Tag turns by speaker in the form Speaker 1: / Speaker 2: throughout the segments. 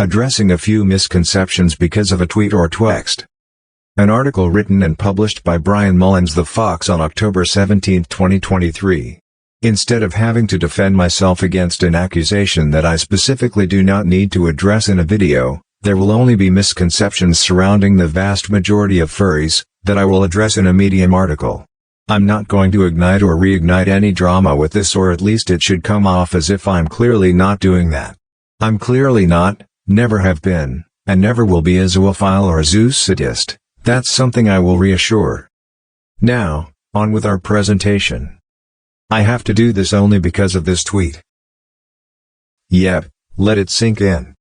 Speaker 1: Addressing a few misconceptions because of a tweet or TwXxt. An article written and published by Brian Mullins the Fox on October 17, 2023. Instead of having to defend myself against an accusation that I specifically do not need to address in a video, there will only be misconceptions surrounding the vast majority of furries that I will address in a Medium article. I'm not going to ignite or reignite any drama with this, or at least it should come off as if I'm clearly not doing that. I'm clearly not, never have been, and never will be a zoophile or a zoo sadist. That's something I will reassure. Now, on with our presentation. I have to do this only because of this tweet. Yep, let it sink in.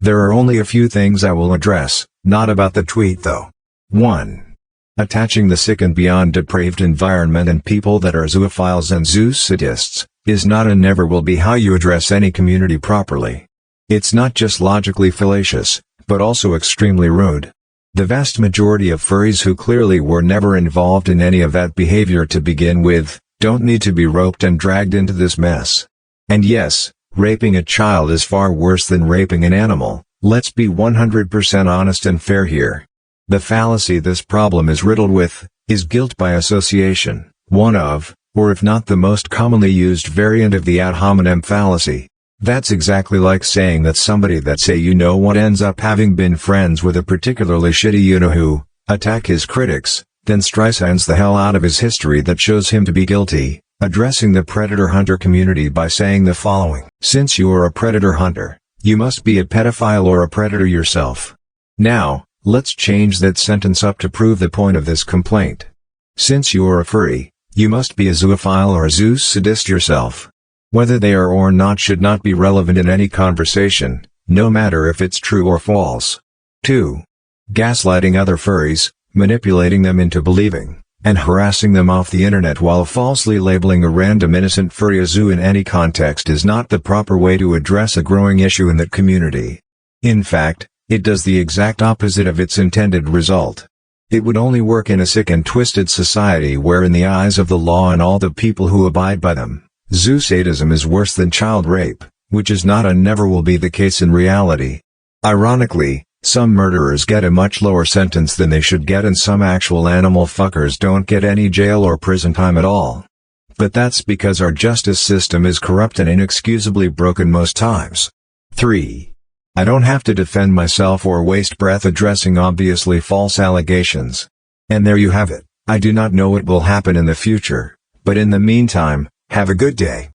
Speaker 1: There are only a few things I will address, not about the tweet though. 1. Attaching the sick and beyond depraved environment and people that are zoophiles and zoo sadists, is not and never will be how you address any community properly. It's not just logically fallacious, but also extremely rude. The vast majority of furries who clearly were never involved in any of that behavior to begin with, don't need to be roped and dragged into this mess. And yes, raping a child is far worse than raping an animal, let's be 100% honest and fair here. The fallacy this problem is riddled with, is guilt by association, one of, or if not the most commonly used variant of the ad hominem fallacy. That's exactly like saying that somebody that say you know what ends up having been friends with a particularly shitty you-know-who, attack his critics, then Streisand's the hell out of his history that shows him to be guilty, addressing the predator-hunter community by saying the following: since you are a predator-hunter, you must be a pedophile or a predator yourself. Now, let's change that sentence up to prove the point of this complaint. Since you are a furry, you must be a zoophile or a zoo sadist yourself. Whether they are or not should not be relevant in any conversation, no matter if it's true or false. 2. Gaslighting other furries, manipulating them into believing, and harassing them off the internet while falsely labeling a random innocent furry a zoo in any context is not the proper way to address a growing issue in that community. In fact, it does the exact opposite of its intended result. It would only work in a sick and twisted society where, in the eyes of the law and all the people who abide by them, zoo sadism is worse than child rape, which is not and never will be the case in reality. Ironically, some murderers get a much lower sentence than they should get, and some actual animal fuckers don't get any jail or prison time at all. But that's because our justice system is corrupt and inexcusably broken most times. 3. I don't have to defend myself or waste breath addressing obviously false allegations. And there you have it. I do not know what will happen in the future, but in the meantime, have a good day.